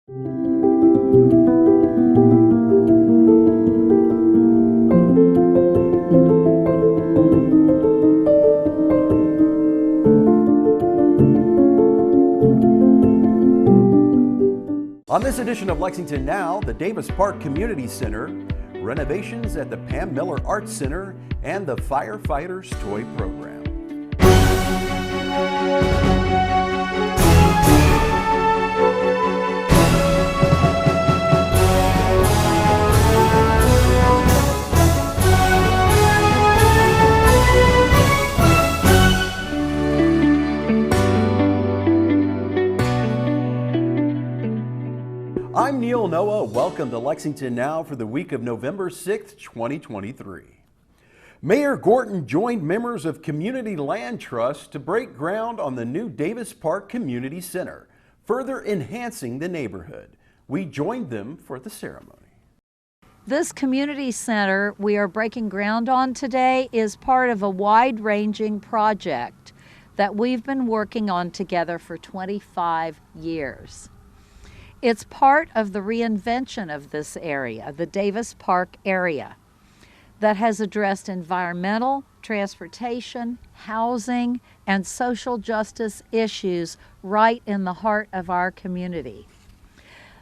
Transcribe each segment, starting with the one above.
On this edition of Lexington Now, the Davis Park Community Center, renovations at the Pam Miller Arts Center, and the Firefighters Toy Program. I'm Neil Noah. Welcome to Lexington Now for the week of November 6th, 2023. Mayor Gorton joined members of Community Land Trust to break ground on the new Davis Park Community Center, further enhancing the neighborhood. We joined them for the ceremony. This community center we are breaking ground on today is part of a wide-ranging project that we've been working on together for 25 years. It's part of the reinvention of this area, the Davis Park area, that has addressed environmental, transportation, housing, and social justice issues right in the heart of our community.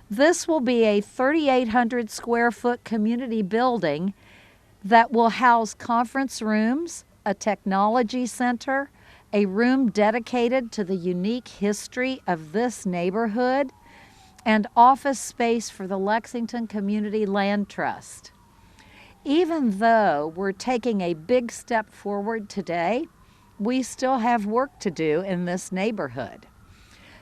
This will be a 3,800 square foot community building that will house conference rooms, a technology center, a room dedicated to the unique history of this neighborhood, and office space for the Lexington Community Land Trust. Even though we're taking a big step forward today, we still have work to do in this neighborhood.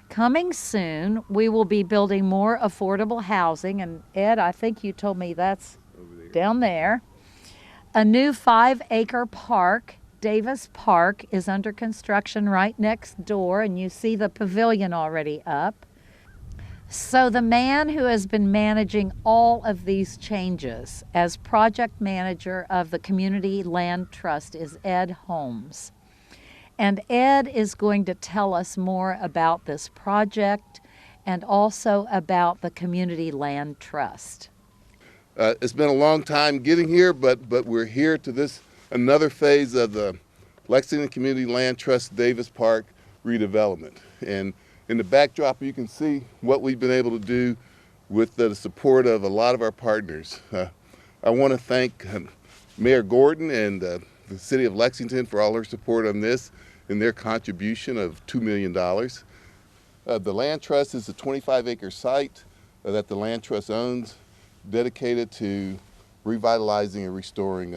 Coming soon, we will be building more affordable housing, and Ed, I think you told me that's down there. A new 5-acre park, Davis Park, is under construction right next door, and you see the pavilion already up. So the man who has been managing all of these changes as project manager of the Community Land Trust is Ed Holmes. And Ed is going to tell us more about this project and also about the Community Land Trust. It's been a long time getting here, but we're here to this another phase of the Lexington Community Land Trust Davis Park redevelopment. And in the backdrop, you can see what we've been able to do with the support of a lot of our partners. I want to thank Mayor Gorton and the City of Lexington for all their support on this and their contribution of $2 million. The Land Trust is a 25-acre site that the Land Trust owns, dedicated to revitalizing and restoring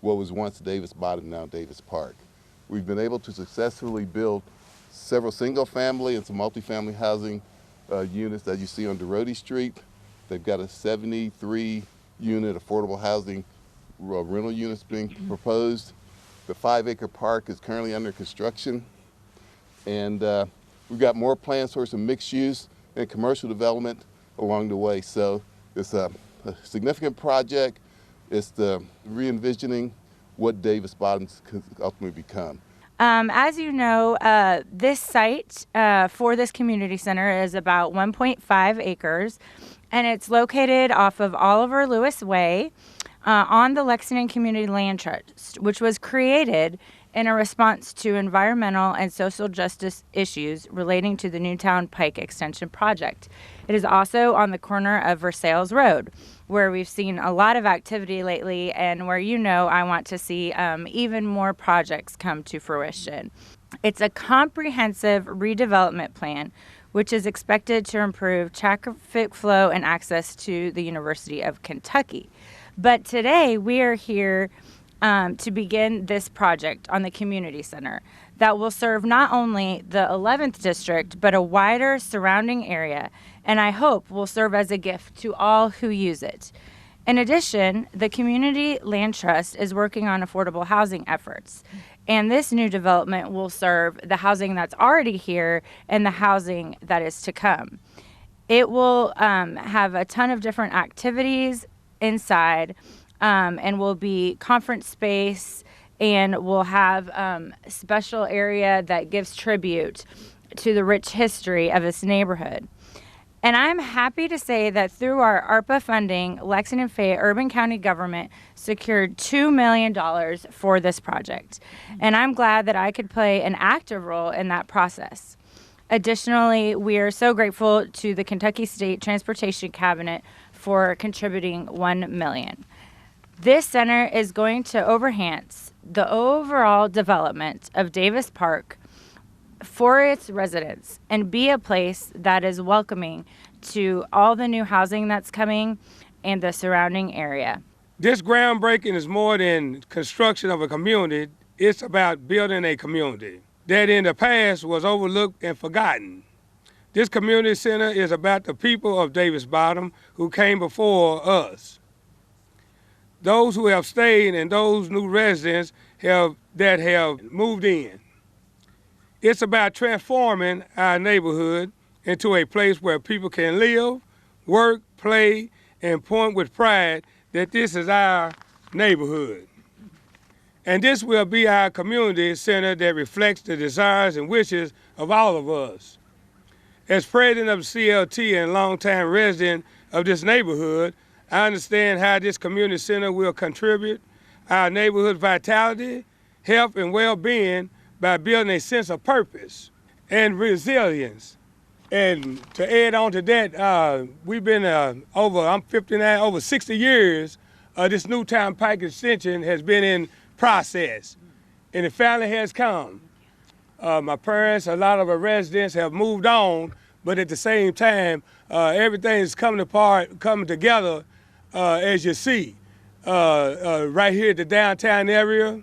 what was once Davis Bottom, now Davis Park. We've been able to successfully build several single-family and some multifamily housing units that you see on DeRody Street. They've got a 73-unit affordable housing rental units being proposed. The 5-acre park is currently under construction. And we've got more plans for some mixed use and commercial development along the way. So it's a significant project. It's the re-envisioning what Davis Bottoms could ultimately become. As you know, this site for this community center is about 1.5 acres, and it's located off of Oliver Lewis Way on the Lexington Community Land Trust, which was created in a response to environmental and social justice issues relating to the Newtown Pike Extension project. It is also on the corner of Versailles Road, where we've seen a lot of activity lately and where I want to see even more projects come to fruition. It's a comprehensive redevelopment plan which is expected to improve traffic flow and access to the University of Kentucky. But today we are here to begin this project on the community center that will serve not only the 11th district but a wider surrounding area, and I hope will serve as a gift to all who use it. In addition, the Community Land Trust is working on affordable housing efforts, and this new development will serve the housing that's already here and the housing that is to come. It will have a ton of different activities inside, and will be conference space, and we'll have a special area that gives tribute to the rich history of this neighborhood. And I'm happy to say that through our ARPA funding, Lexington Fayette Urban County Government secured $2 million for this project. And I'm glad that I could play an active role in that process. Additionally, we are so grateful to the Kentucky State Transportation Cabinet for contributing $1 million. This center is going to enhance the overall development of Davis Park for its residents and be a place that is welcoming to all the new housing that's coming and the surrounding area. This groundbreaking is more than construction of a community. It's about building a community that in the past was overlooked and forgotten. This community center is about the people of Davis Bottom who came before us. Those who have stayed and those new residents that have moved in. It's about transforming our neighborhood into a place where people can live, work, play, and point with pride that this is our neighborhood. And this will be our community center that reflects the desires and wishes of all of us. As president of the CLT and longtime resident of this neighborhood, I understand how this community center will contribute our neighborhood vitality, health, and well-being by building a sense of purpose and resilience. And to add on to that, we've been I'm 59, over 60 years, this Newtown Pike extension has been in process, and it finally has come. My parents, a lot of our residents have moved on, but at the same time, everything is coming together, as you see. Right here at the downtown area,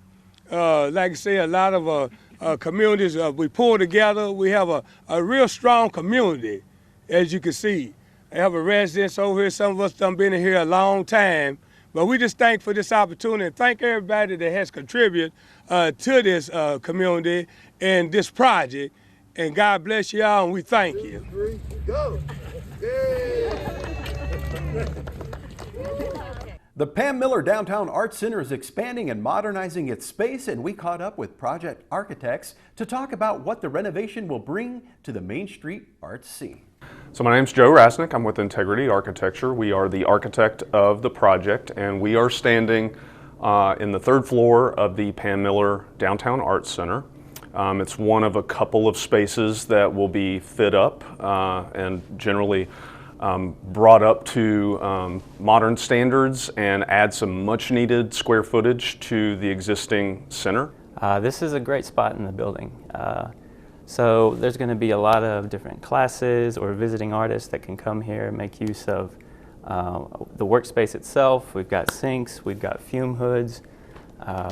like I say, a lot of communities we pull together. We have a real strong community, as you can see. I have a residence over here. Some of us done been in here a long time, but we just thank for this opportunity and thank everybody that has contributed to this community and this project. And God bless y'all, and we thank you. 2, 3, go! The Pam Miller Downtown Arts Center is expanding and modernizing its space, and we caught up with project architects to talk about what the renovation will bring to the Main Street arts scene. So my name's Joe Rasnick. I'm with Integrity Architecture. We are the architect of the project, and we are standing in the 3rd floor of the Pam Miller Downtown Arts Center. It's one of a couple of spaces that will be fit up and generally brought up to modern standards and add some much needed square footage to the existing center. This is a great spot in the building. So there's going to be a lot of different classes or visiting artists that can come here and make use of the workspace itself. We've got sinks, we've got fume hoods,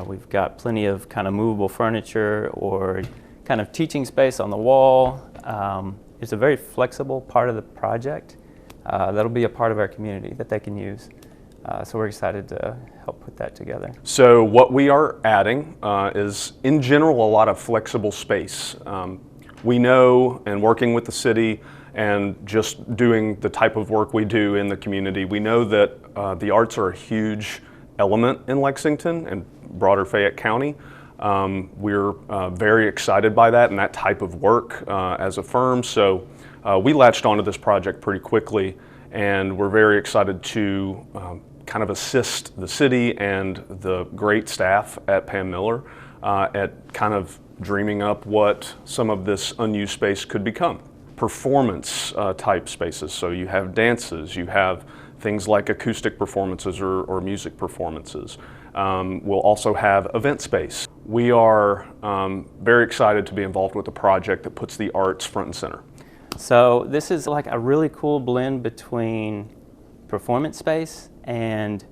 we've got plenty of kind of movable furniture or kind of teaching space on the wall. It's a very flexible part of the project. That'll be a part of our community that they can use. So we're excited to help put that together. So what we are adding is, in general, a lot of flexible space. We know, and working with the city and just doing the type of work we do in the community, we know that the arts are a huge element in Lexington and broader Fayette County. We're very excited by that and that type of work as a firm. So we latched onto this project pretty quickly, and we're very excited to kind of assist the city and the great staff at Pam Miller at kind of dreaming up what some of this unused space could become. Performance type spaces, so you have dances, you have things like acoustic performances or music performances. We'll also have event space. We are very excited to be involved with a project that puts the arts front and center. So this is like a really cool blend between performance space and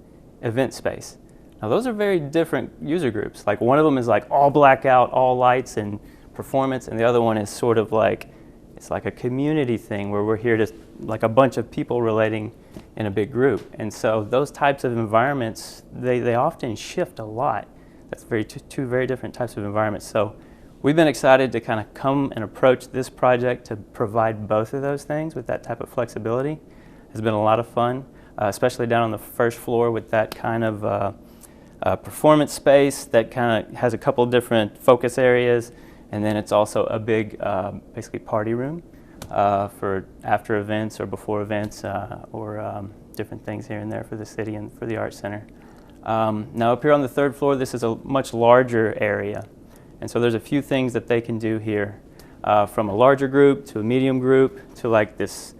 event space. Now those are very different user groups. Like one of them is like all blackout, all lights and performance, and the other one is sort of like, it's like a community thing where we're here to, like a bunch of people relating in a big group. And so those types of environments, they often shift a lot. That's two very different types of environments. So we've been excited to kind of come and approach this project to provide both of those things with that type of flexibility. It's been a lot of fun, especially down on the 1st floor with that kind of performance space that kind of has a couple different focus areas, and then it's also a big basically party room for after events or before events or different things here and there for the city and for the Arts Center. Now up here on the 3rd floor, this is a much larger area. And so there's a few things that they can do here, from a larger group to a medium group to like this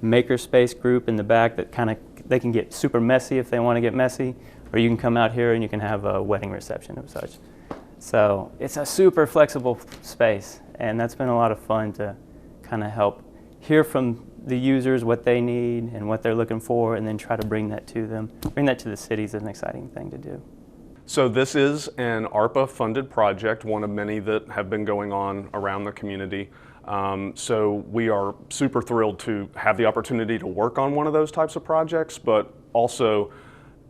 makerspace group in the back that kind of, they can get super messy if they want to get messy, or you can come out here and you can have a wedding reception of such. So it's a super flexible space, and that's been a lot of fun to kind of help hear from the users what they need and what they're looking for, and then try to bring that to them. Bring that to the city is an exciting thing to do. So this is an ARPA-funded project, one of many that have been going on around the community. So we are super thrilled to have the opportunity to work on one of those types of projects, but also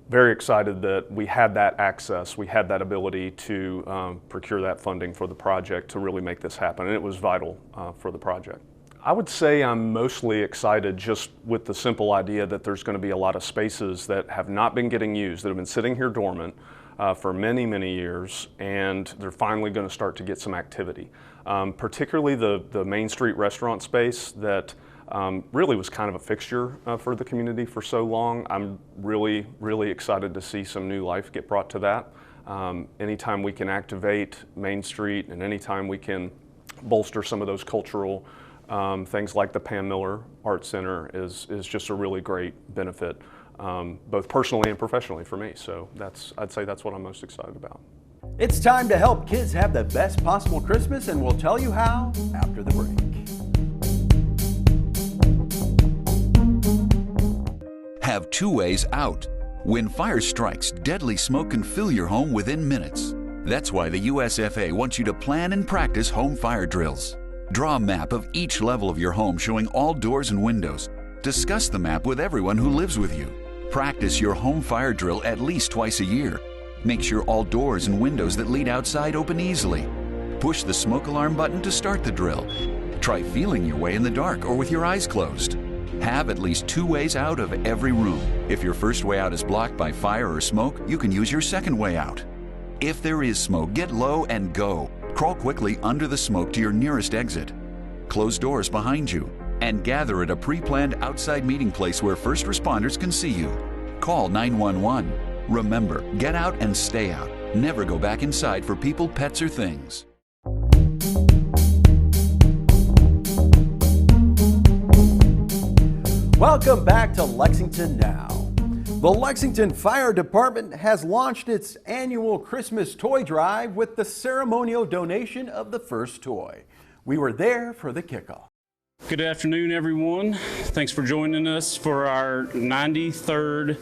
very excited that we had that access, we had that ability to procure that funding for the project to really make this happen, and it was vital for the project. I would say I'm mostly excited just with the simple idea that there's going to be a lot of spaces that have not been getting used, that have been sitting here dormant for many, many years, and they're finally going to start to get some activity. Particularly the Main Street restaurant space that really was kind of a fixture for the community for so long. I'm really, really excited to see some new life get brought to that. Anytime we can activate Main Street and anytime we can bolster some of those cultural things like the Pam Miller Art Center is just a really great benefit, both personally and professionally for me. So I'd say that's what I'm most excited about. It's time to help kids have the best possible Christmas, and we'll tell you how after the break. Have 2 ways out. When fire strikes, deadly smoke can fill your home within minutes. That's why the USFA wants you to plan and practice home fire drills. Draw a map of each level of your home showing all doors and windows. Discuss the map with everyone who lives with you. Practice your home fire drill at least twice a year. Make sure all doors and windows that lead outside open easily. Push the smoke alarm button to start the drill. Try feeling your way in the dark or with your eyes closed. Have at least 2 ways out of every room. If your first way out is blocked by fire or smoke, you can use your second way out. If there is smoke, get low and go. Crawl quickly under the smoke to your nearest exit. Close doors behind you and gather at a pre-planned outside meeting place where first responders can see you. Call 911. Remember, get out and stay out. Never go back inside for people, pets, or things. Welcome back to Lexington Now. The Lexington Fire Department has launched its annual Christmas toy drive with the ceremonial donation of the first toy. We were there for the kickoff. Good afternoon, everyone. Thanks for joining us for our 93rd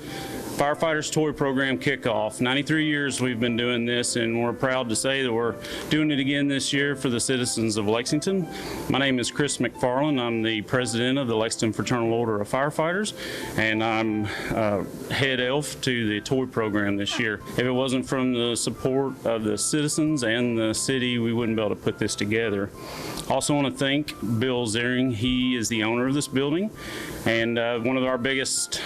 Firefighters Toy Program kickoff. 93 years we've been doing this, and we're proud to say that we're doing it again this year for the citizens of Lexington. My name is Chris McFarland. I'm the president of the Lexington Fraternal Order of Firefighters, and I'm head elf to the toy program this year. If it wasn't from the support of the citizens and the city, we wouldn't be able to put this together. Also want to thank Bill Zering. He is the owner of this building, and one of our biggest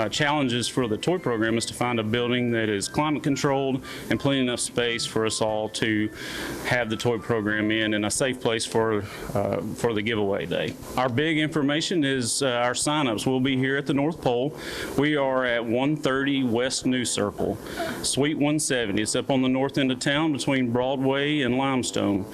challenges for the toy program is to find a building that is climate controlled and plenty enough space for us all to have the toy program in, and a safe place for the giveaway day. Our big information is our signups. We'll be here at the North Pole. We are at 130 West New Circle, Suite 170. It's up on the north end of town between Broadway and Limestone.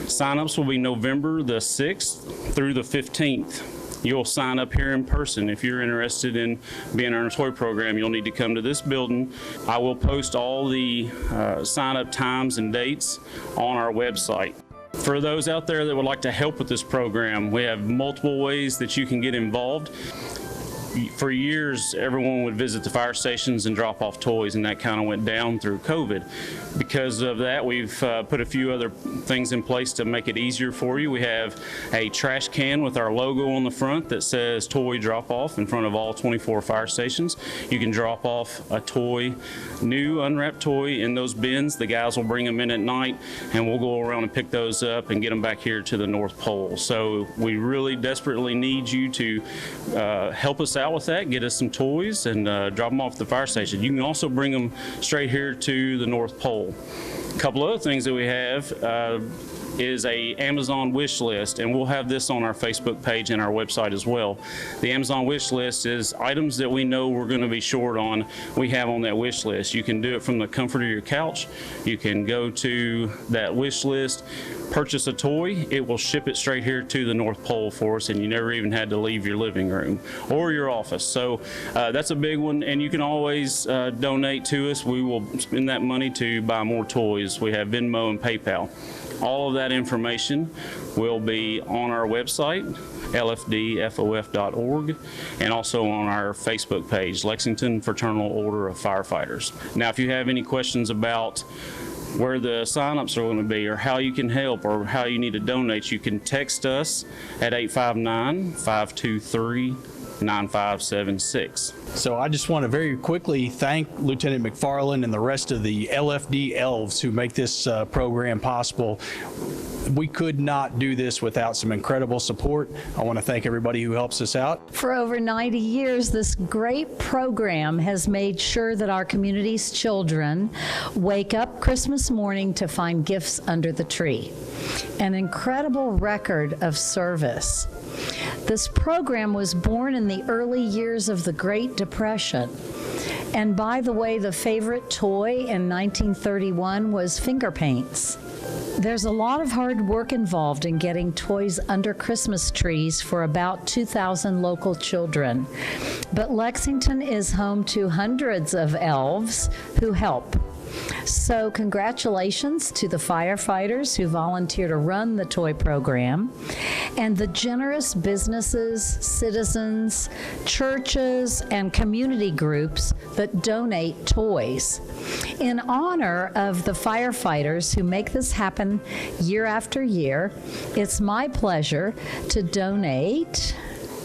Signups will be November the 6th through the 15th. You'll sign up here in person. If you're interested in being on our toy program, you'll need to come to this building. I will post all the sign-up times and dates on our website. For those out there that would like to help with this program, we have multiple ways that you can get involved. For years, everyone would visit the fire stations and drop off toys, and that kind of went down through COVID. Because of that, we've put a few other things in place to make it easier for you. We have a trash can with our logo on the front that says toy drop off in front of all 24 fire stations. You can drop off a toy, new unwrapped toy, in those bins. The guys will bring them in at night, and we'll go around and pick those up and get them back here to the North Pole. So we really desperately need you to help us out with that, get us some toys, and drop them off at the fire station. You can also bring them straight here to the North Pole. A couple other things that we have, is a Amazon wish list, and we'll have this on our Facebook page and our website as well. The Amazon wish list is items that we know we're going to be short on, we have on that wish list. You can do it from the comfort of your couch. You can go to that wish list, purchase a toy, it will ship it straight here to the North Pole for us, and you never even had to leave your living room or your office. So that's a big one, and you can always donate to us. We will spend that money to buy more toys. We have Venmo and PayPal. All of that information will be on our website, lfdfof.org, and also on our Facebook page, Lexington Fraternal Order of Firefighters. Now, if you have any questions about where the sign-ups are going to be or how you can help or how you need to donate, you can text us at 859-523-9576. So I just want to very quickly thank Lieutenant McFarland and the rest of the LFD elves who make this program possible. We could not do this without some incredible support. I want to thank everybody who helps us out. For over 90 years, this great program has made sure that our community's children wake up Christmas morning to find gifts under the tree. An incredible record of service. This program was born in the early years of the Great Depression. And by the way, the favorite toy in 1931 was finger paints. There's a lot of hard work involved in getting toys under Christmas trees for about 2,000 local children. But Lexington is home to hundreds of elves who help. So congratulations to the firefighters who volunteer to run the toy program, and the generous businesses, citizens, churches, and community groups that donate toys. In honor of the firefighters who make this happen year after year, it's my pleasure to donate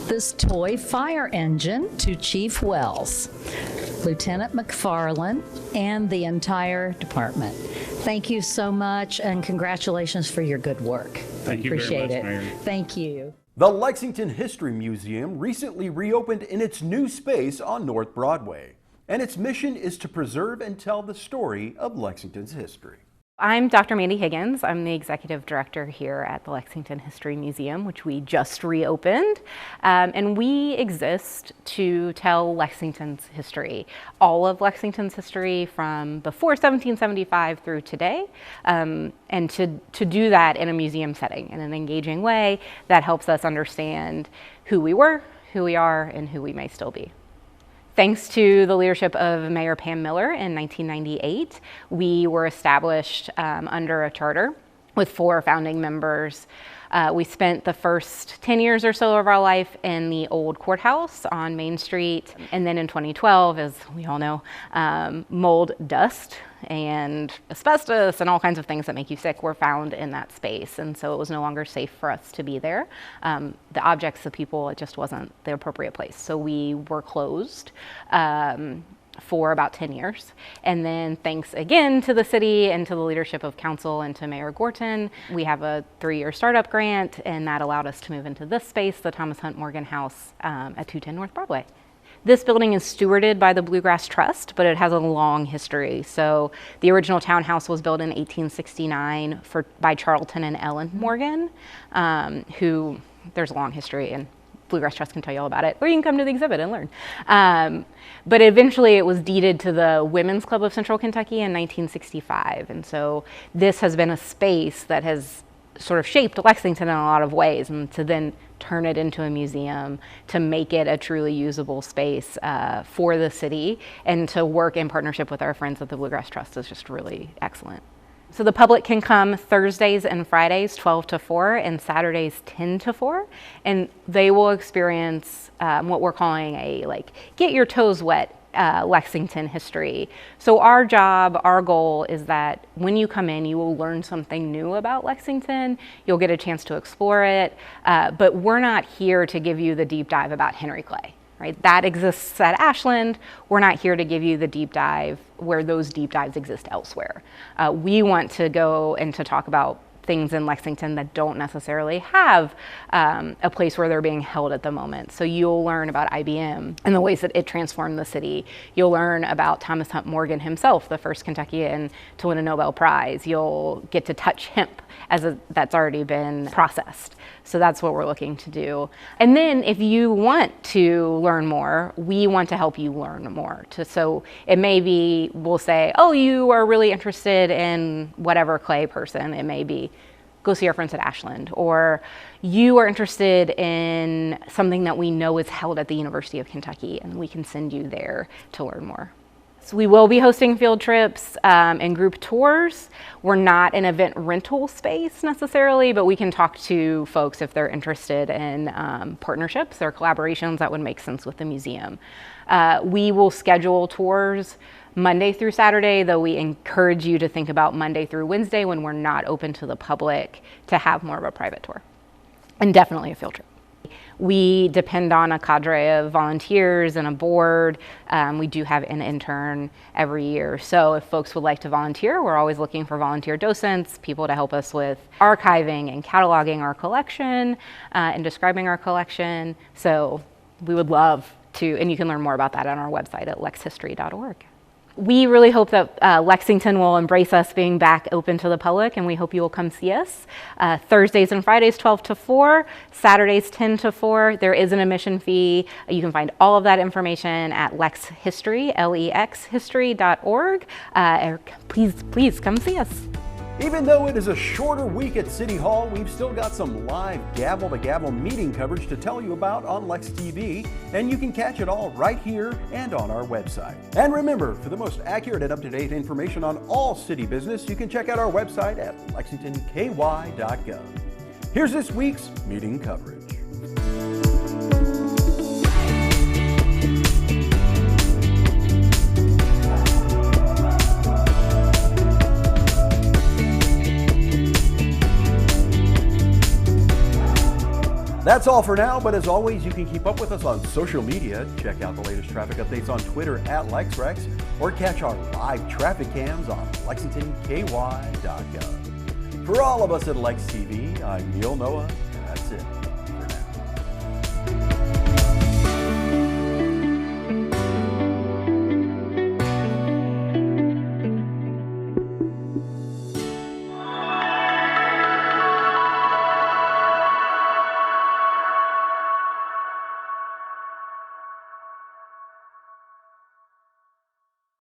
this toy fire engine to Chief Wells, Lieutenant McFarland, and the entire department. Thank you so much, and congratulations for your good work. Thank you Appreciate very much, it. Mary. Thank you. The Lexington History Museum recently reopened in its new space on North Broadway, and its mission is to preserve and tell the story of Lexington's history. I'm Dr. Mandy Higgins. I'm the executive director here at the Lexington History Museum, which we just reopened. And we exist to tell Lexington's history, all of Lexington's history from before 1775 through today, and to do that in a museum setting in an engaging way that helps us understand who we were, who we are, and who we may still be. Thanks to the leadership of Mayor Pam Miller in 1998, we were established under a charter with 4 founding members. We spent the first 10 years or so of our life in the old courthouse on Main Street. And then in 2012, as we all know, mold, dust, and asbestos and all kinds of things that make you sick were found in that space. And so it was no longer safe for us to be there. The objects, the people, it just wasn't the appropriate place. So we were closed for about 10 years. And then thanks again to the city and to the leadership of council and to Mayor Gorton, we have a 3-year startup grant, and that allowed us to move into this space, the Thomas Hunt Morgan House at 210 North Broadway. This building is stewarded by the Bluegrass Trust, but it has a long history. So the original townhouse was built in 1869 by Charlton and Ellen Morgan, who there's a long history, and Bluegrass Trust can tell you all about it, or you can come to the exhibit and learn. But eventually it was deeded to the Women's Club of Central Kentucky in 1965. And so this has been a space that has sort of shaped Lexington in a lot of ways, and to then turn it into a museum, to make it a truly usable space for the city, and to work in partnership with our friends at the Bluegrass Trust is just really excellent. So the public can come Thursdays and Fridays 12 to 4 and Saturdays 10 to 4, and they will experience what we're calling a get your toes wet Lexington history. So our job, our goal is that when you come in, you will learn something new about Lexington. You'll get a chance to explore it, but we're not here to give you the deep dive about Henry Clay. Right? That exists at Ashland. We're not here to give you the deep dive where those deep dives exist elsewhere. We want to go and to talk about things in Lexington that don't necessarily have a place where they're being held at the moment. So you'll learn about IBM and the ways that it transformed the city. You'll learn about Thomas Hunt Morgan himself, the first Kentuckian to win a Nobel Prize. You'll get to touch hemp that's already been processed. So that's what we're looking to do. And then if you want to learn more, we want to help you learn more. So it may be, we'll say, oh, you are really interested in whatever clay person. It may be, go see our friends at Ashland. Or you are interested in something that we know is held at the University of Kentucky, and we can send you there to learn more. So we will be hosting field trips and group tours. We're not an event rental space necessarily, but we can talk to folks if they're interested in partnerships or collaborations that would make sense with the museum. We will schedule tours Monday through Saturday, though we encourage you to think about Monday through Wednesday when we're not open to the public to have more of a private tour, and definitely a field trip. We depend on a cadre of volunteers and a board. We do have an intern every year. So if folks would like to volunteer, we're always looking for volunteer docents, people to help us with archiving and cataloging our collection and describing our collection. So we would love to, and you can learn more about that on our website at lexhistory.org. We really hope that Lexington will embrace us being back open to the public, and we hope you will come see us. Thursdays and Fridays, 12 to 4, Saturdays, 10 to 4. There is an admission fee. You can find all of that information at lexhistory, lexhistory.org. Please come see us. Even though it is a shorter week at City Hall, we've still got some live gavel-to-gavel meeting coverage to tell you about on Lex TV, and you can catch it all right here and on our website. And remember, for the most accurate and up-to-date information on all city business, you can check out our website at lexingtonky.gov. Here's this week's meeting coverage. That's all for now, but as always, you can keep up with us on social media. Check out the latest traffic updates on Twitter at LexRex, or catch our live traffic cams on lexingtonky.gov. For all of us at Lex TV, I'm Neil Noah.